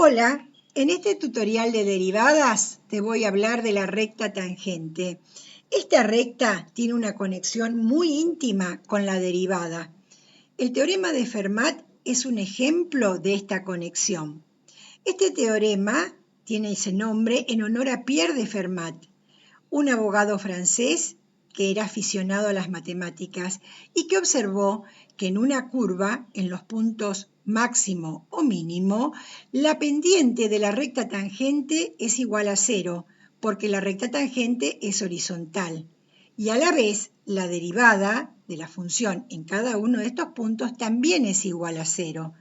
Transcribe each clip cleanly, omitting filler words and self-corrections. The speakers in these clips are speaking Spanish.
Hola, en este tutorial de derivadas te voy a hablar de la recta tangente. Esta recta tiene una conexión muy íntima con la derivada. El teorema de Fermat es un ejemplo de esta conexión. Este teorema tiene ese nombre en honor a Pierre de Fermat, un abogado francés que era aficionado a las matemáticas y que observó que en una curva, en los puntos máximo o mínimo, la pendiente de la recta tangente es igual a 0, porque la recta tangente es horizontal. Y a la vez, la derivada de la función en cada uno de estos puntos también es igual a 0.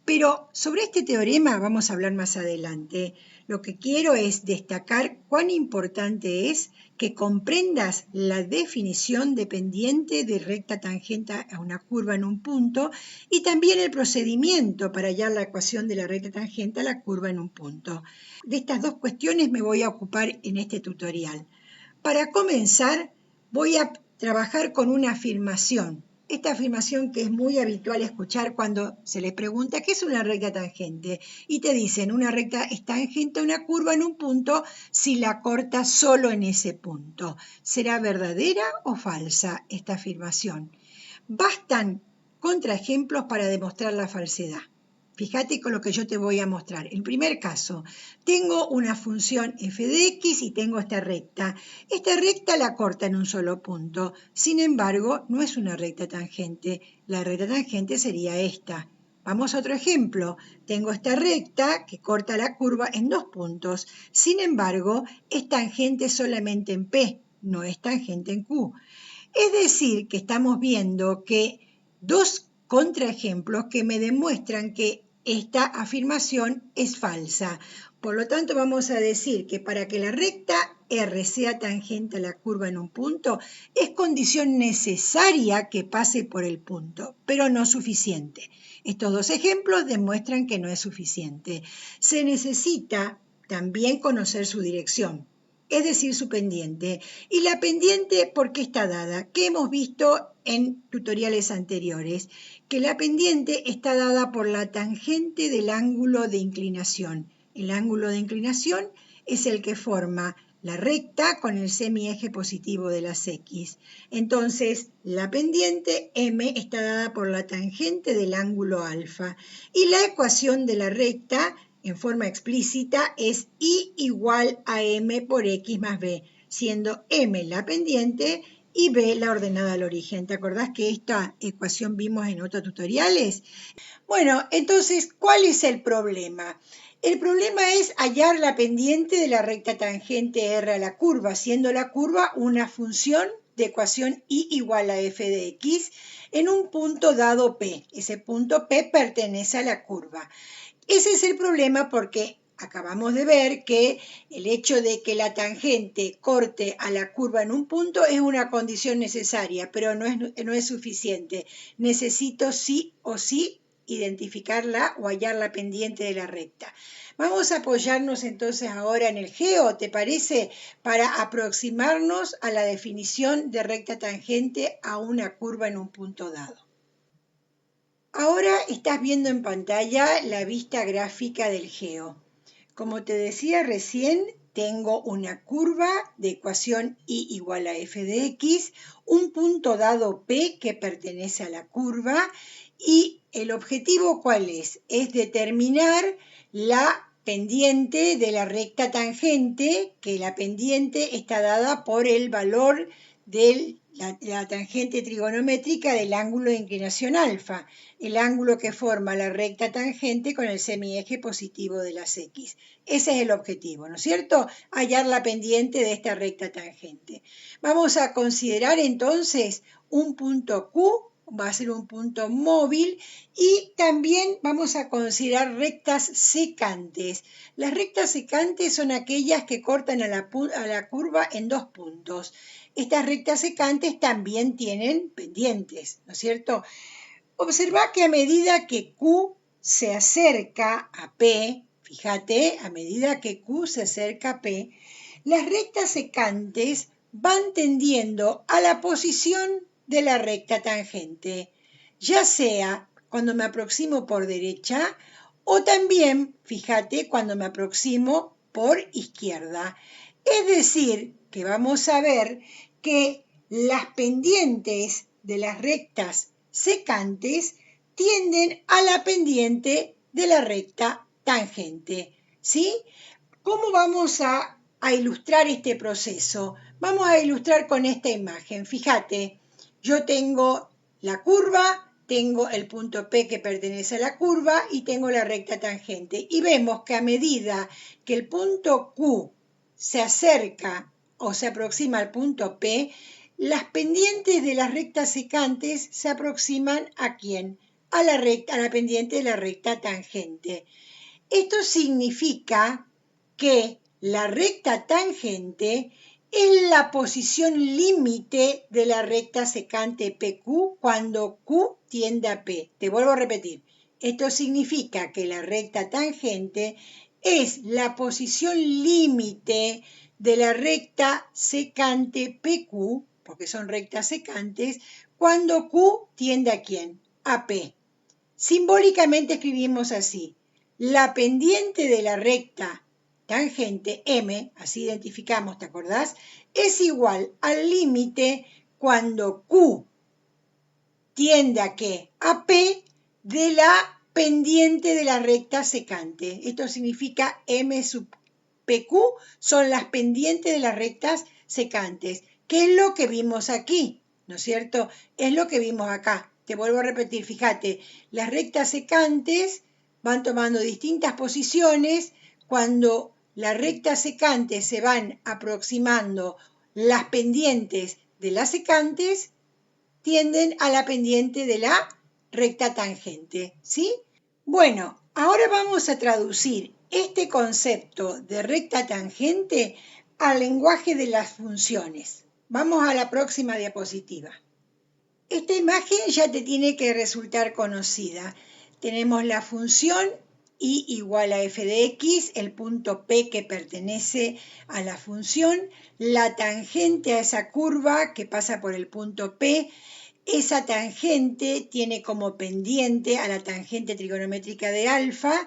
Pero sobre este teorema vamos a hablar más adelante. Lo que quiero es destacar cuán importante es que comprendas la definición de pendiente de recta tangente a una curva en un punto y también el procedimiento para hallar la ecuación de la recta tangente a la curva en un punto. De estas dos cuestiones me voy a ocupar en este tutorial. Para comenzar, voy a trabajar con una afirmación. Esta afirmación que es muy habitual escuchar cuando se le pregunta ¿qué es una recta tangente? Y te dicen una recta es tangente a una curva en un punto si la corta solo en ese punto. ¿Será verdadera o falsa esta afirmación? Bastan contraejemplos para demostrar la falsedad. Fíjate con lo que yo te voy a mostrar. En primer caso, tengo una función f de x y tengo esta recta. Esta recta la corta en un solo punto. Sin embargo, no es una recta tangente. La recta tangente sería esta. Vamos a otro ejemplo. Tengo esta recta que corta la curva en dos puntos. Sin embargo, es tangente solamente en P, no es tangente en Q. Es decir, que estamos viendo que dos contraejemplos que me demuestran que esta afirmación es falsa. Por lo tanto, vamos a decir que para que la recta R sea tangente a la curva en un punto, es condición necesaria que pase por el punto, pero no suficiente. Estos dos ejemplos demuestran que no es suficiente. Se necesita también conocer su dirección, es decir, su pendiente. Y la pendiente, ¿por qué está dada? Que hemos visto en tutoriales anteriores, que la pendiente está dada por la tangente del ángulo de inclinación. El ángulo de inclinación es el que forma la recta con el semieje positivo de las X. Entonces, la pendiente M está dada por la tangente del ángulo alfa. Y la ecuación de la recta en forma explícita es I igual a M por X más B, siendo M la pendiente y B la ordenada al origen. ¿Te acordás que esta ecuación vimos en otros tutoriales? Bueno, entonces, ¿cuál es el problema? El problema es hallar la pendiente de la recta tangente R a la curva, siendo la curva una función de ecuación I igual a f de x en un punto dado P. Ese punto P pertenece a la curva. Ese es el problema porque acabamos de ver que el hecho de que la tangente corte a la curva en un punto es una condición necesaria, pero no es suficiente. Necesito sí o sí identificarla o hallar la pendiente de la recta. Vamos a apoyarnos entonces ahora en el geo, ¿te parece? Para aproximarnos a la definición de recta tangente a una curva en un punto dado. Ahora estás viendo en pantalla la vista gráfica del geo. Como te decía recién, tengo una curva de ecuación I igual a f de x, un punto dado P que pertenece a la curva y el objetivo ¿cuál es? Es determinar la pendiente de la recta tangente, que la pendiente está dada por el valor de la tangente trigonométrica del ángulo de inclinación alfa, el ángulo que forma la recta tangente con el semieje positivo de las X. Ese es el objetivo, ¿no es cierto? Hallar la pendiente de esta recta tangente. Vamos a considerar entonces un punto Q, va a ser un punto móvil, y también vamos a considerar rectas secantes. Las rectas secantes son aquellas que cortan a la curva en dos puntos. Estas rectas secantes también tienen pendientes, ¿no es cierto? Observa que a medida que Q se acerca a P, fíjate, a medida que Q se acerca a P, las rectas secantes van tendiendo a la posición de la recta tangente, ya sea cuando me aproximo por derecha O también, fíjate, cuando me aproximo por izquierda. Es decir, que vamos a ver que las pendientes de las rectas secantes tienden a la pendiente de la recta tangente, ¿sí? ¿Cómo vamos a ilustrar este proceso? Vamos a ilustrar con esta imagen. Fíjate, yo tengo la curva, tengo el punto P que pertenece a la curva y tengo la recta tangente. Y vemos que a medida que el punto Q se acerca o se aproxima al punto P, las pendientes de las rectas secantes se aproximan ¿a quién? A la pendiente de la recta tangente. Esto significa que la recta tangente es la posición límite de la recta secante PQ cuando Q tiende a P. Te vuelvo a repetir. Esto significa que la recta tangente es la posición límite de la recta secante PQ, porque son rectas secantes, cuando Q tiende ¿a quién? A P. Simbólicamente escribimos así. La pendiente de la recta tangente M, así identificamos, ¿te acordás? Es igual al límite cuando Q tiende ¿a qué? A P de la pendiente de la recta secante. Esto significa M sub PQ son las pendientes de las rectas secantes, que es lo que vimos aquí, ¿no es cierto? Es lo que vimos acá. Te vuelvo a repetir, fíjate, las rectas secantes van tomando distintas posiciones. Cuando las rectas secantes se van aproximando, las pendientes de las secantes tienden a la pendiente de la recta tangente, ¿sí? Bueno, ahora vamos a traducir este concepto de recta tangente al lenguaje de las funciones. Vamos a la próxima diapositiva. Esta imagen ya te tiene que resultar conocida. Tenemos la función y igual a f de x, el punto P que pertenece a la función, la tangente a esa curva que pasa por el punto P. Esa tangente tiene como pendiente a la tangente trigonométrica de alfa,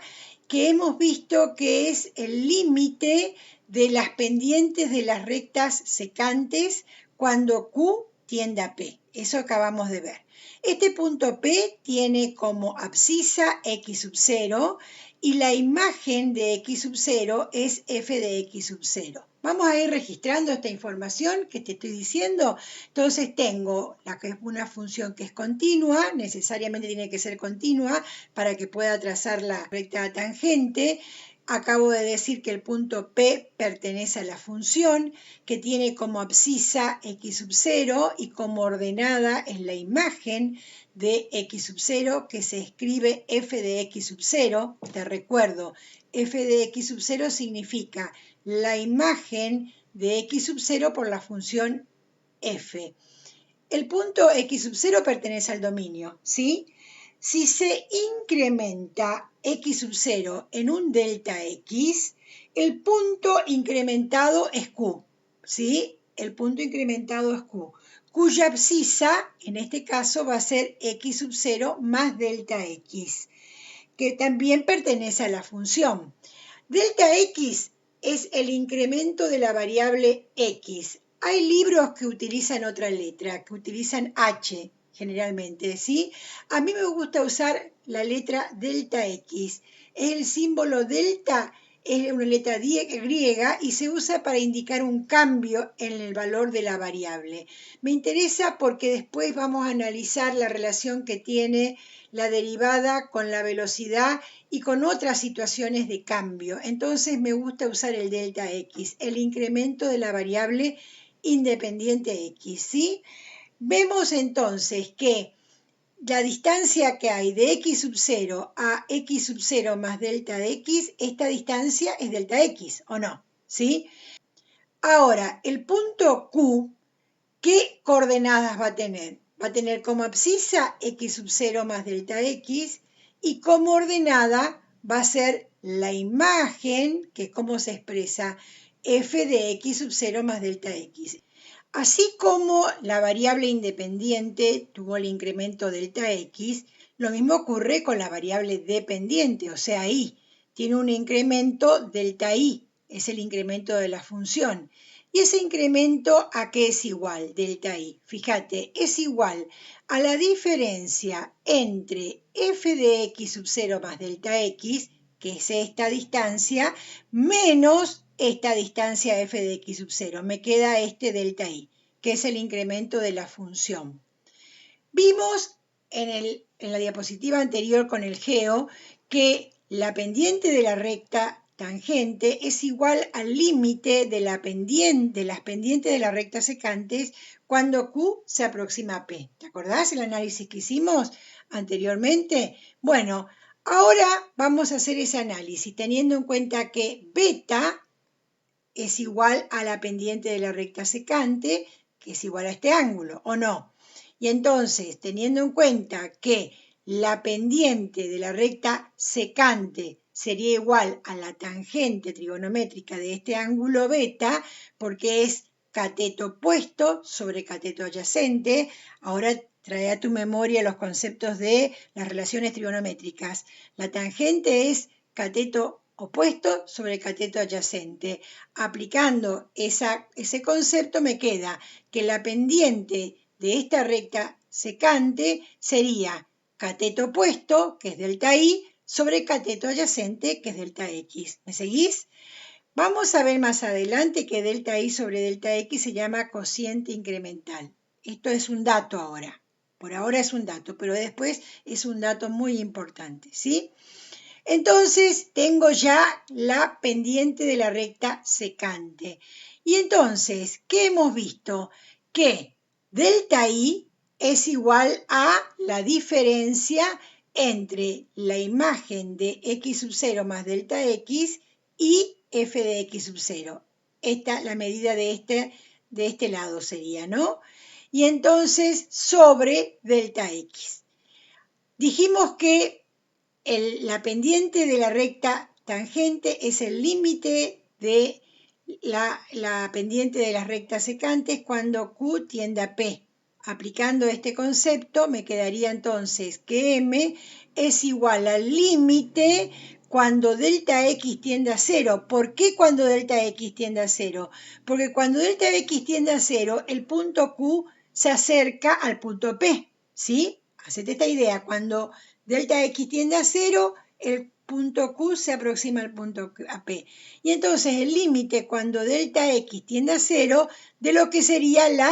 que hemos visto que es el límite de las pendientes de las rectas secantes cuando Q tiende a P. Eso acabamos de ver. Este punto P tiene como abscisa x sub 0 y la imagen de x sub 0 es f de x sub 0. Vamos a ir registrando esta información que te estoy diciendo. Entonces tengo una función que es continua, necesariamente tiene que ser continua para que pueda trazar la recta tangente. Acabo de decir que el punto P pertenece a la función, que tiene como abscisa x sub 0 y como ordenada es la imagen de x sub 0, que se escribe f de x sub 0. Te recuerdo, f de x sub 0 significa la imagen de x sub 0 por la función f. El punto x sub 0 pertenece al dominio, ¿sí? Si se incrementa x sub 0 en un delta x, el punto incrementado es q, ¿sí? El punto incrementado es q, cuya abscisa, en este caso, va a ser x sub 0 más delta x, que también pertenece a la función. Delta x es el incremento de la variable x. Hay libros que utilizan otra letra, que utilizan h generalmente, ¿sí? A mí me gusta usar la letra delta x. Es el símbolo delta, es una letra griega y se usa para indicar un cambio en el valor de la variable. Me interesa porque después vamos a analizar la relación que tiene la derivada con la velocidad y con otras situaciones de cambio. Entonces me gusta usar el delta x, el incremento de la variable independiente x, ¿sí? Vemos entonces que la distancia que hay de x sub 0 a x sub 0 más delta x, esta distancia es delta x, ¿o no? ¿Sí? Ahora, el punto Q, ¿qué coordenadas va a tener? Va a tener como abscisa x sub 0 más delta x y como ordenada va a ser la imagen, que es como se expresa, f de x sub 0 más delta x. Así como la variable independiente tuvo el incremento delta x, Lo mismo ocurre con la variable dependiente, o sea, y. Tiene un incremento delta i, es el incremento de la función. ¿Y ese incremento a qué es igual, delta i? Fíjate, es igual a la diferencia entre f de x sub 0 más delta x, que es esta distancia, menos esta distancia f de x sub 0. Me queda este delta i, que es el incremento de la función. Vimos en la diapositiva anterior con el geo que la pendiente de la recta tangente es igual al límite de las pendientes de la recta secantes cuando Q se aproxima a P. ¿Te acordás el análisis que hicimos anteriormente? Bueno, ahora vamos a hacer ese análisis teniendo en cuenta que beta es igual a la pendiente de la recta secante, que es igual a este ángulo, ¿o no? Y entonces, teniendo en cuenta que la pendiente de la recta secante sería igual a la tangente trigonométrica de este ángulo beta, porque es cateto opuesto sobre cateto adyacente. Ahora trae a tu memoria los conceptos de las relaciones trigonométricas. La tangente es cateto opuesto sobre cateto adyacente. Aplicando ese concepto me queda que la pendiente de esta recta secante sería cateto opuesto, que es delta i, sobre cateto adyacente, que es delta x. ¿Me seguís? Vamos a ver más adelante que delta i sobre delta x se llama cociente incremental. Esto es un dato ahora. Por ahora es un dato, pero después es un dato muy importante, ¿sí? Entonces tengo ya la pendiente de la recta secante. Y entonces, ¿qué hemos visto? Que delta i es igual a la diferencia entre la imagen de x sub 0 más delta x y f de x sub 0. Esta, la medida de este lado sería, ¿no? Y entonces sobre delta x. Dijimos que la pendiente de la recta tangente es el límite de la pendiente de las rectas secantes cuando Q tiende a P. Aplicando este concepto me quedaría entonces que M es igual al límite cuando delta X tiende a 0. ¿Por qué cuando delta X tiende a 0? Porque cuando delta X tiende a 0, el punto Q se acerca al punto P, ¿sí? Hacete esta idea, cuando delta X tiende a 0, el punto Q se aproxima al punto P. Y entonces el límite cuando delta X tiende a 0 de lo que sería la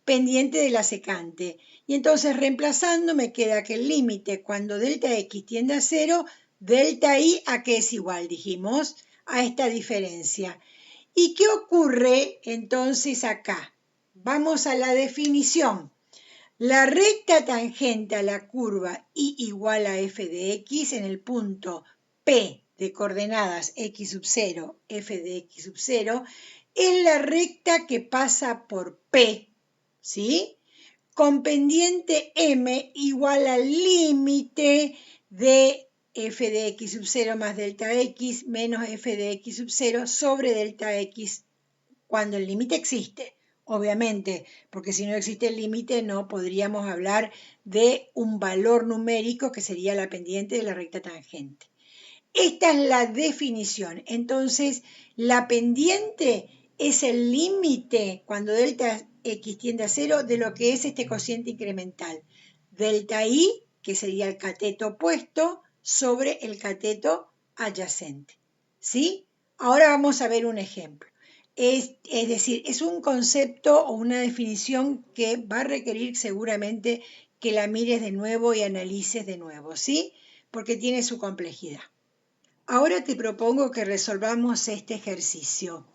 pendiente de la secante. Y entonces reemplazando me queda que el límite cuando delta X tiende a 0, delta I a qué es igual, dijimos, a esta diferencia. ¿Y qué ocurre entonces acá? Vamos a la definición. La recta tangente a la curva y igual a f de x en el punto P de coordenadas x sub 0, f de x sub 0, es la recta que pasa por P, ¿sí? Con pendiente m igual al límite de f de x sub 0 más delta x menos f de x sub 0 sobre delta x cuando el límite existe. Obviamente, porque si no existe el límite no podríamos hablar de un valor numérico que sería la pendiente de la recta tangente. Esta es la definición. Entonces, la pendiente es el límite cuando delta x tiende a 0 de lo que es este cociente incremental. Delta i, que sería el cateto opuesto, sobre el cateto adyacente. ¿Sí? Ahora vamos a ver un ejemplo. Es decir, es un concepto o una definición que va a requerir seguramente que la mires de nuevo y analices de nuevo, ¿sí? Porque tiene su complejidad. Ahora te propongo que resolvamos este ejercicio.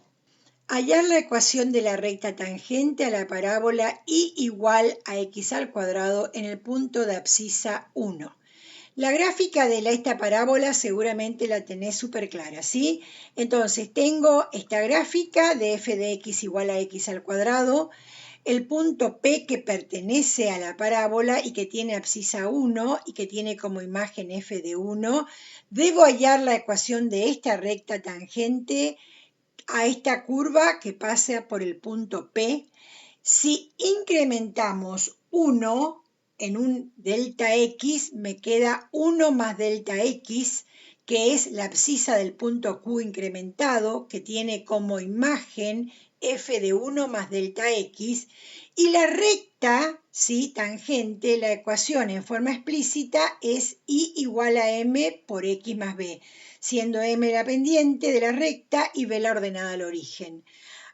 Hallar la ecuación de la recta tangente a la parábola y igual a x al cuadrado en el punto de abscisa 1. La gráfica de esta parábola seguramente la tenés súper clara, ¿sí? Entonces tengo esta gráfica de f de x igual a x al cuadrado, el punto P que pertenece a la parábola y que tiene abscisa 1 y que tiene como imagen f de 1. Debo hallar la ecuación de esta recta tangente a esta curva que pasa por el punto P. Si incrementamos 1, en un delta x me queda 1 más delta x, que es la abscisa del punto Q incrementado, que tiene como imagen f de 1 más delta x, y la recta, ¿sí?, tangente, la ecuación en forma explícita es y igual a m por x más b, siendo m la pendiente de la recta y b la ordenada al origen.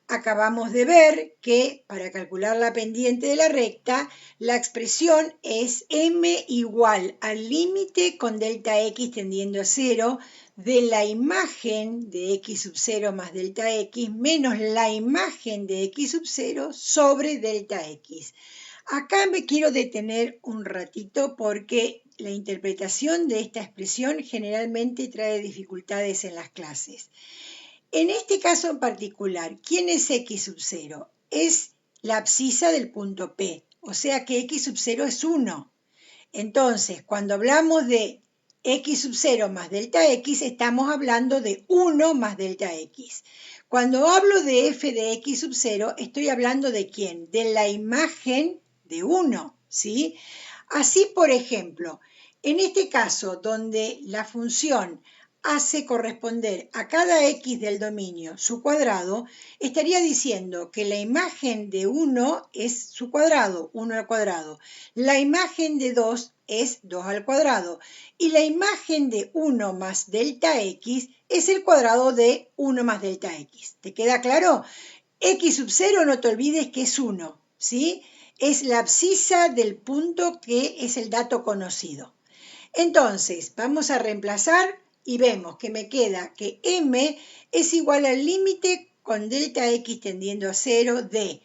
Acabamos de ver que para calcular la pendiente de la recta, la expresión es m igual al límite con delta x tendiendo a 0 de la imagen de x sub 0 más delta x menos la imagen de x sub 0 sobre delta x. Acá me quiero detener un ratito porque la interpretación de esta expresión generalmente trae dificultades en las clases. En este caso en particular, ¿quién es x sub 0? Es la abscisa del punto P, o sea que x sub 0 es 1. Entonces, cuando hablamos de x sub 0 más delta x, estamos hablando de 1 más delta x. Cuando hablo de f de x sub 0, estoy hablando de ¿quién? De la imagen de 1, ¿sí? Así, por ejemplo, en este caso, donde la función hace corresponder a cada x del dominio su cuadrado, estaría diciendo que la imagen de 1 es su cuadrado, 1 al cuadrado. La imagen de 2 es 2 al cuadrado. Y la imagen de 1 más delta x es el cuadrado de 1 más delta x. ¿Te queda claro? X sub 0 no te olvides que es 1, ¿sí? Es la abscisa del punto que es el dato conocido. Entonces, vamos a reemplazar y vemos que me queda que m es igual al límite con delta x tendiendo a 0 de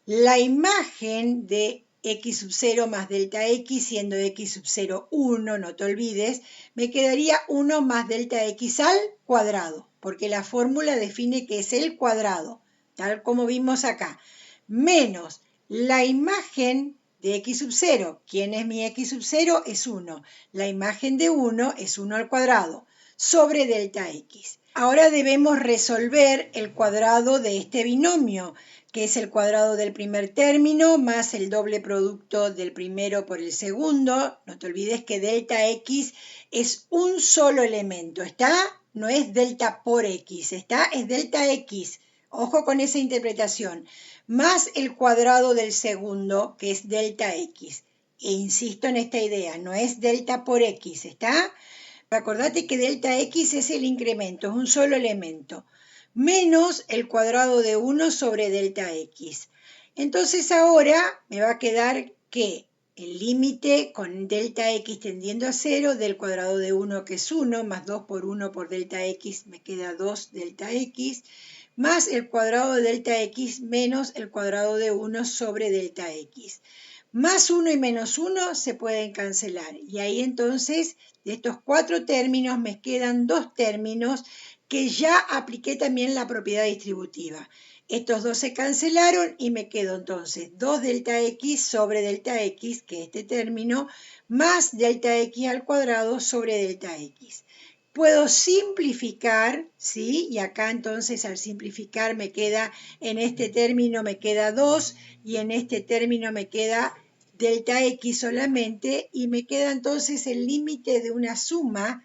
la imagen de x sub 0 más delta x, siendo x sub 0 1, no te olvides, me quedaría 1 más delta x al cuadrado, porque la fórmula define que es el cuadrado, tal como vimos acá, menos la imagen de x sub 0. ¿Quién es mi x sub 0? Es 1. La imagen de 1 es 1 al cuadrado sobre delta x. Ahora debemos resolver el cuadrado de este binomio, que es el cuadrado del primer término más el doble producto del primero por el segundo. No te olvides que delta x es un solo elemento, ¿está? No es delta por x, ¿está? Es delta x. Ojo con esa interpretación. Más el cuadrado del segundo, que es delta x. E insisto en esta idea, no es delta por x, ¿está? Acordate que delta x es el incremento, es un solo elemento, menos el cuadrado de 1 sobre delta x. Entonces ahora me va a quedar que el límite con delta x tendiendo a 0 del cuadrado de 1, que es 1, más 2 por 1 por delta x, me queda 2 delta x, más el cuadrado de delta x menos el cuadrado de 1 sobre delta x. Más 1 y menos 1 se pueden cancelar. Y ahí entonces, de estos 4 términos, me quedan 2 términos que ya apliqué también la propiedad distributiva. Estos 2 se cancelaron y me quedo entonces 2 delta x sobre delta x, que es este término, más delta x al cuadrado sobre delta x. Puedo simplificar, ¿sí? Y acá entonces al simplificar me queda, en este término me queda 2 y en este término me queda delta x solamente y me queda entonces el límite de una suma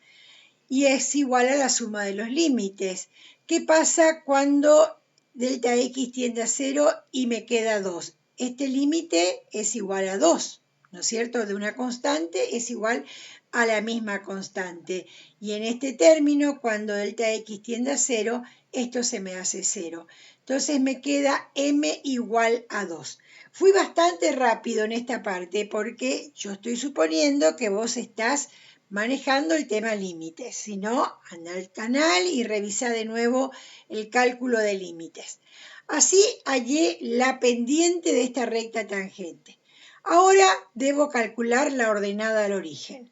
y es igual a la suma de los límites. ¿Qué pasa cuando delta x tiende a 0 y me queda 2? Este límite es igual a 2, ¿no es cierto? De una constante es igual a la misma constante. Y en este término, cuando delta x tiende a 0, esto se me hace 0. Entonces me queda m igual a 2. Fui bastante rápido en esta parte porque yo estoy suponiendo que vos estás manejando el tema límites. Si no, anda al canal y revisa de nuevo el cálculo de límites. Así hallé la pendiente de esta recta tangente. Ahora debo calcular la ordenada al origen.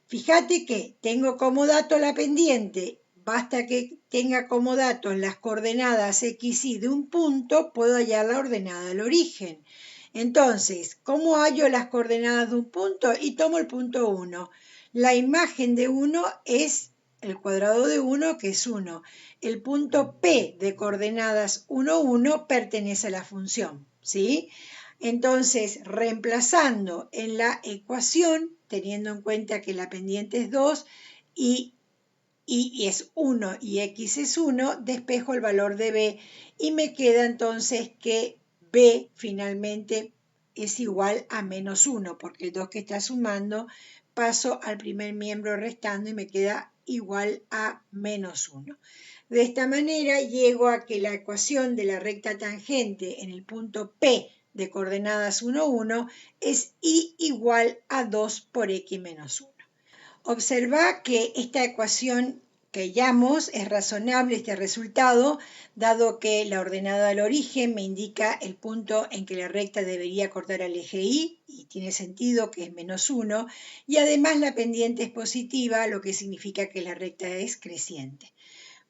Fíjate que tengo como dato la pendiente, basta que tenga como dato las coordenadas x, y de un punto, puedo hallar la ordenada al origen. Entonces, ¿cómo hallo las coordenadas de un punto? Y tomo el punto 1. La imagen de 1 es el cuadrado de 1, que es 1. El punto P de coordenadas 1, 1 pertenece a la función, ¿sí? Entonces, reemplazando en la ecuación, teniendo en cuenta que la pendiente es 2 y y es 1 y x es 1, despejo el valor de b y me queda entonces que b finalmente es igual a menos 1, porque el 2 que está sumando paso al primer miembro restando y me queda igual a menos 1. De esta manera llego a que la ecuación de la recta tangente en el punto P de coordenadas 1, 1 es y igual a 2 por x menos 1. Observa que esta ecuación que hallamos es razonable este resultado, dado que la ordenada al origen me indica el punto en que la recta debería cortar al eje Y, y tiene sentido que es menos 1, y además la pendiente es positiva, lo que significa que la recta es creciente.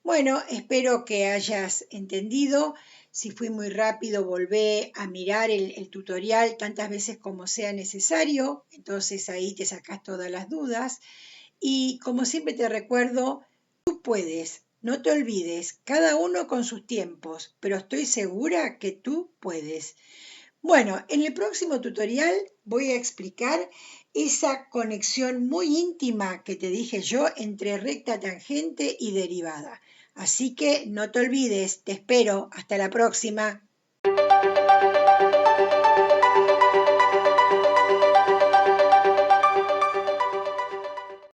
Bueno, espero que hayas entendido. Si fui muy rápido, volvé a mirar el tutorial tantas veces como sea necesario, entonces ahí te sacas todas las dudas. Y como siempre te recuerdo, tú puedes, no te olvides, cada uno con sus tiempos, pero estoy segura que tú puedes. Bueno, en el próximo tutorial voy a explicar esa conexión muy íntima que te dije yo entre recta tangente y derivada. Así que no te olvides, te espero. Hasta la próxima.